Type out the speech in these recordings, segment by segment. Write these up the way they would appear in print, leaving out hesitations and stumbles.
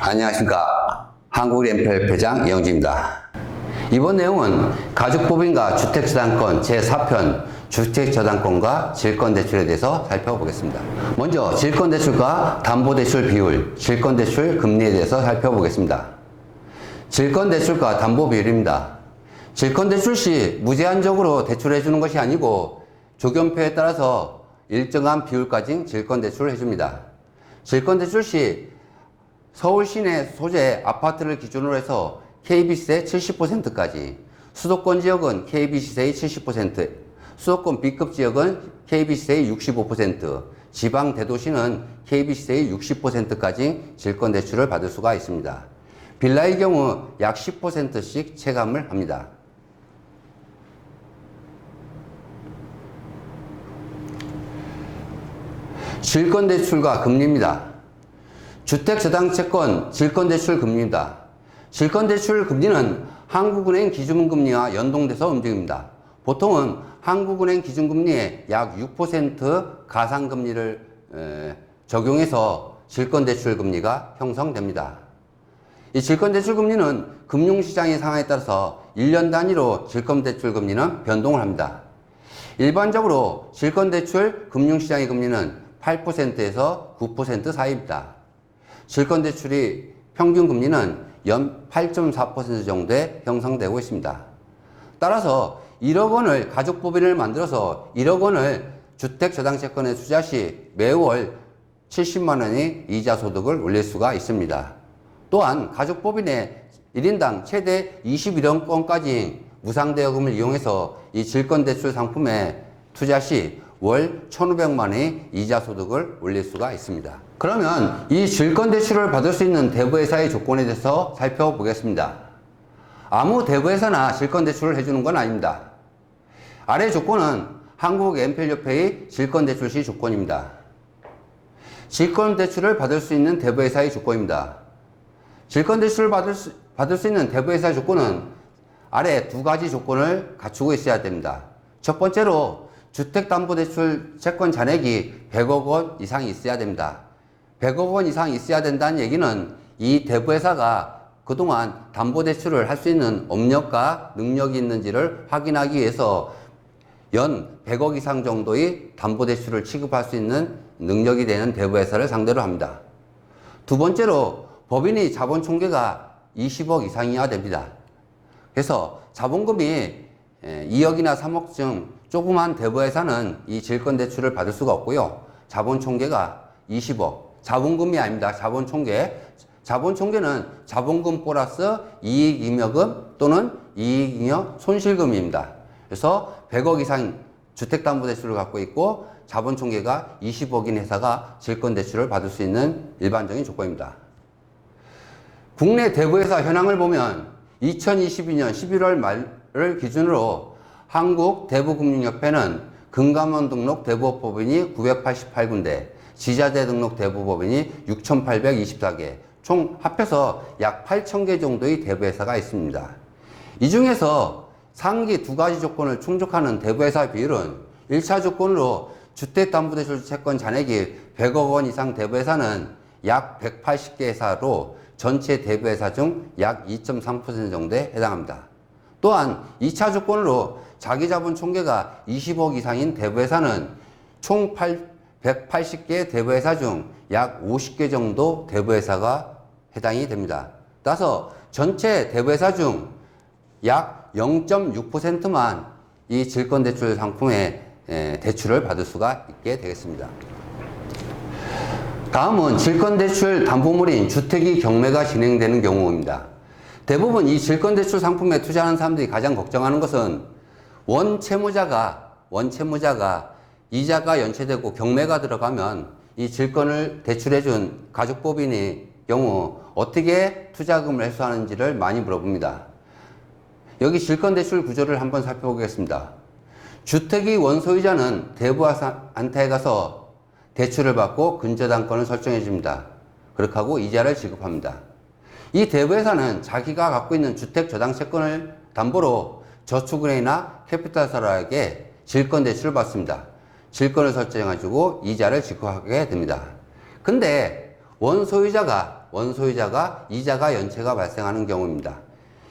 안녕하십니까. 한국은행협회장 이영주입니다. 이번 내용은 가족법인과 주택저당권 제4편 주택저당권과 질권대출에 대해서 살펴보겠습니다. 먼저 질권대출과 담보대출 비율, 질권대출 금리에 대해서 살펴보겠습니다. 질권대출과 담보비율입니다. 질권대출 시 무제한적으로 대출해주는 것이 아니고 조건표에 따라서 일정한 비율까지 질권대출을 해줍니다. 질권대출 시 서울 시내 소재 아파트를 기준으로 해서 KB시세 70%까지, 수도권 지역은 KB시세의 70%, 수도권 B급 지역은 KB시세의 65%, 지방 대도시는 KB시세의 60%까지 질권대출을 받을 수가 있습니다. 빌라의 경우 약 10%씩 체감을 합니다. 질권대출과 금리입니다. 주택저당채권 질권대출 금리입니다. 질권대출 금리는 한국은행 기준금리와 연동돼서 움직입니다. 보통은 한국은행 기준금리에 약 6% 가상금리를 적용해서 질권대출 금리가 형성됩니다. 이 질권대출 금리는 금융시장의 상황에 따라서 1년 단위로 질권대출 금리는 변동을 합니다. 일반적으로 질권대출 금융시장의 금리는 8%에서 9% 사이입니다. 질권대출이 평균 금리는 연 8.4% 정도에 형성되고 있습니다. 따라서 1억 원을 가족법인을 만들어서 1억 원을 주택저당채권에 투자 시 매월 70만 원의 이자 소득을 올릴 수가 있습니다. 또한 가족법인의 1인당 최대 21억 원까지 무상대여금을 이용해서 이 질권대출 상품에 투자 시 월 1,500만 원의 이자 소득을 올릴 수가 있습니다. 그러면 이 질권대출을 받을 수 있는 대부회사의 조건에 대해서 살펴보겠습니다. 아무 대부회사나 질권대출을 해주는 건 아닙니다. 아래 조건은 한국NPL협회의 질권대출 시 조건입니다. 질권대출을 받을 수 있는 대부회사의 조건입니다. 질권대출을 받을 수 있는 대부회사의 조건은 아래 두 가지 조건을 갖추고 있어야 됩니다. 첫 번째로 주택담보대출 채권 잔액이 100억 원 이상이 있어야 됩니다. 100억 원 이상 있어야 된다는 얘기는 이 대부회사가 그동안 담보대출을 할 수 있는 업력과 능력이 있는지를 확인하기 위해서 연 100억 이상 정도의 담보대출을 취급할 수 있는 능력이 되는 대부회사를 상대로 합니다. 두 번째로 법인의 자본 총계가 20억 이상이어야 됩니다. 그래서 자본금이 2억이나 3억 중 조그만 대부회사는 이 질권대출을 받을 수가 없고요. 자본 총계가 20억. 자본금이 아닙니다. 자본 총계. 자본 총계는 자본금 플러스 이익잉여금 또는 이익잉여 손실금입니다. 그래서 100억 이상 주택담보대출을 갖고 있고 자본 총계가 20억인 회사가 질권대출을 받을 수 있는 일반적인 조건입니다. 국내 대부회사 현황을 보면 2022년 11월 말을 기준으로 한국대부금융협회는 금감원 등록 대부업법인이 988군데, 지자재 등록 대부법인이 6,824개, 총 합해서 약 8,000개 정도의 대부회사가 있습니다. 이 중에서 상기 두 가지 조건을 충족하는 대부회사 비율은 1차 조건으로 주택담보대출 채권 잔액이 100억 원 이상 대부회사는 약 180개 회사로 전체 대부회사 중 약 2.3% 정도에 해당합니다. 또한 2차 조건으로 자기자본 총계가 20억 이상인 대부회사는 총 180개 대부회사 중 약 50개 정도 대부회사가 해당이 됩니다. 따라서 전체 대부회사 중 약 0.6%만 이 질권대출 상품에 대출을 받을 수가 있게 되겠습니다. 다음은 질권대출 담보물인 주택이 경매가 진행되는 경우입니다. 대부분 이 질권대출 상품에 투자하는 사람들이 가장 걱정하는 것은 원채무자가 이자가 연체되고 경매가 들어가면 이 질권을 대출해준 가족법인의 경우 어떻게 투자금을 회수하는지를 많이 물어봅니다. 여기 질권대출 구조를 한번 살펴보겠습니다. 주택의 원소유자는 대부한테 가서 대출을 받고 근저당권을 설정해 줍니다. 그렇게 하고 이자를 지급합니다. 이 대부회사는 자기가 갖고 있는 주택저당채권을 담보로 저축은행이나 캐피탈사라에게 질권대출을 받습니다. 질권을 설정해가지고 이자를 지급하게 됩니다. 근데 원소유자가 원소이자가 이자가 연체가 발생하는 경우입니다.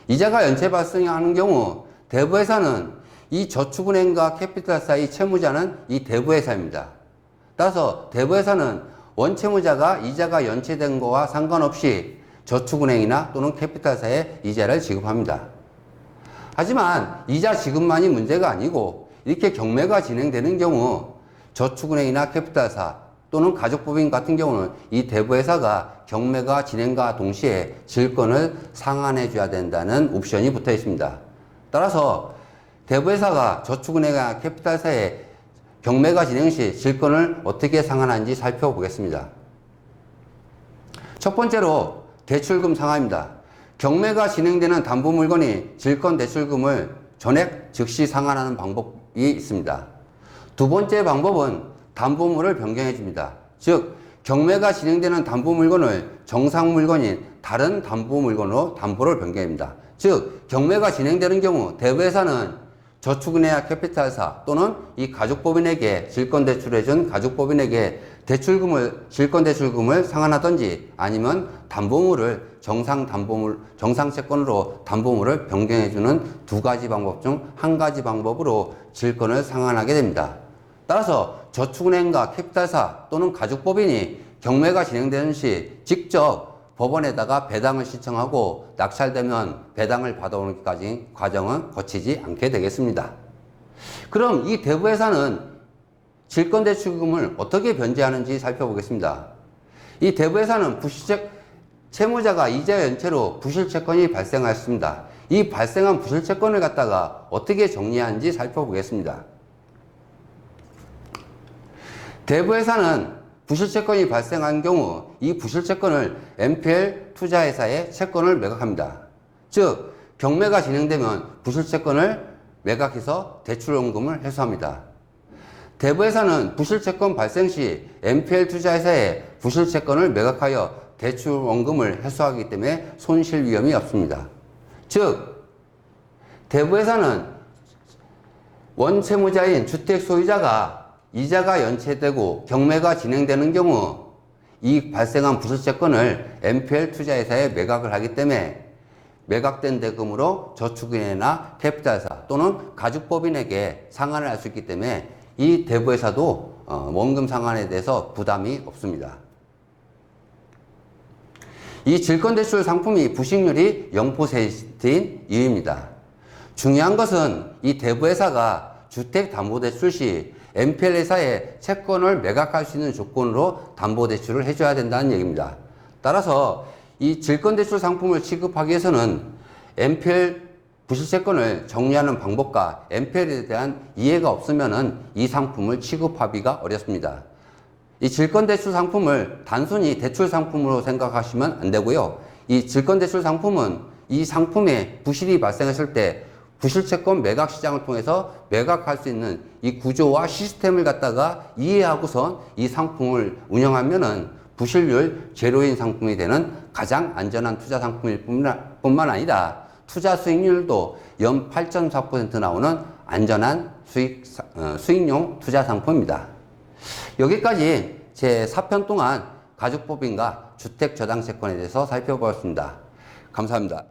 이자가 연체 발생하는 경우 대부회사는 이 저축은행과 캐피탈 사이 채무자는 이 대부회사입니다. 따라서 대부회사는 원채무자가 이자가 연체된 거와 상관없이 저축은행이나 또는 캐피탈사에 이자를 지급합니다. 하지만 이자 지급만이 문제가 아니고 이렇게 경매가 진행되는 경우 저축은행이나 캐피탈사 또는 가족법인 같은 경우는 이 대부회사가 경매가 진행과 동시에 질권을 상환해 줘야 된다는 옵션이 붙어 있습니다. 따라서 대부회사가 저축은행이나 캐피탈사에 경매가 진행 시 질권을 어떻게 상환하는지 살펴보겠습니다. 첫 번째로 대출금 상환입니다. 경매가 진행되는 담보물건이 질권 대출금을 전액 즉시 상환하는 방법이 있습니다. 두 번째 방법은 담보물을 변경해 줍니다. 즉 경매가 진행되는 담보물건을 정상물건인 다른 담보물건으로 담보를 변경합니다. 즉 경매가 진행되는 경우 대부회사는 저축은행이나 캐피탈사 또는 이 가족법인에게 질권 대출해준 가족법인에게 질권 대출금을 상환하든지 아니면 담보물을 정상 채권으로 담보물을 변경해주는 두 가지 방법 중 한 가지 방법으로 질권을 상환하게 됩니다. 따라서 저축은행과 캐피탈사 또는 가족법인이 경매가 진행되는 시 직접 법원에다가 배당을 신청하고 낙찰되면 배당을 받아오는까지 과정은 거치지 않게 되겠습니다. 그럼 이 대부회사는 질권대출금을 어떻게 변제하는지 살펴보겠습니다. 이 대부회사는 채무자가 이자 연체로 부실채권이 발생하였습니다. 이 발생한 부실채권을 갖다가 어떻게 정리하는지 살펴보겠습니다. 대부회사는 부실채권이 발생한 경우 이 부실채권을 NPL 투자회사에 채권을 매각합니다. 즉 경매가 진행되면 부실채권을 매각해서 대출원금을 회수합니다. 대부회사는 부실채권 발생 시 NPL 투자회사에 부실채권을 매각하여 대출원금을 회수하기 때문에 손실 위험이 없습니다. 즉 대부회사는 원채무자인 주택 소유자가 이자가 연체되고 경매가 진행되는 경우 이 발생한 부실채권을 NPL 투자회사에 매각을 하기 때문에 매각된 대금으로 저축은행이나 캐피탈사 또는 가족법인에게 상환을 할 수 있기 때문에 이 대부회사도 원금 상환에 대해서 부담이 없습니다. 이 질권대출 상품이 부식률이 0%인 이유입니다. 중요한 것은 이 대부회사가 주택담보대출 시 NPL 회사에 채권을 매각할 수 있는 조건으로 담보대출을 해줘야 된다는 얘기입니다. 따라서 이 질권대출 상품을 취급하기 위해서는 NPL 부실채권을 정리하는 방법과 NPL에 대한 이해가 없으면 이 상품을 취급하기가 어렵습니다. 이 질권대출 상품을 단순히 대출 상품으로 생각하시면 안 되고요. 이 질권대출 상품은 이 상품에 부실이 발생했을 때 부실채권 매각 시장을 통해서 매각할 수 있는 이 구조와 시스템을 갖다가 이해하고선 이 상품을 운영하면은 부실률 제로인 상품이 되는 가장 안전한 투자 상품일 뿐만 아니라 투자 수익률도 연 8.4% 나오는 안전한 수익용 투자 상품입니다. 여기까지 제 4편 동안 가족법인과 주택저당채권에 대해서 살펴보았습니다. 감사합니다.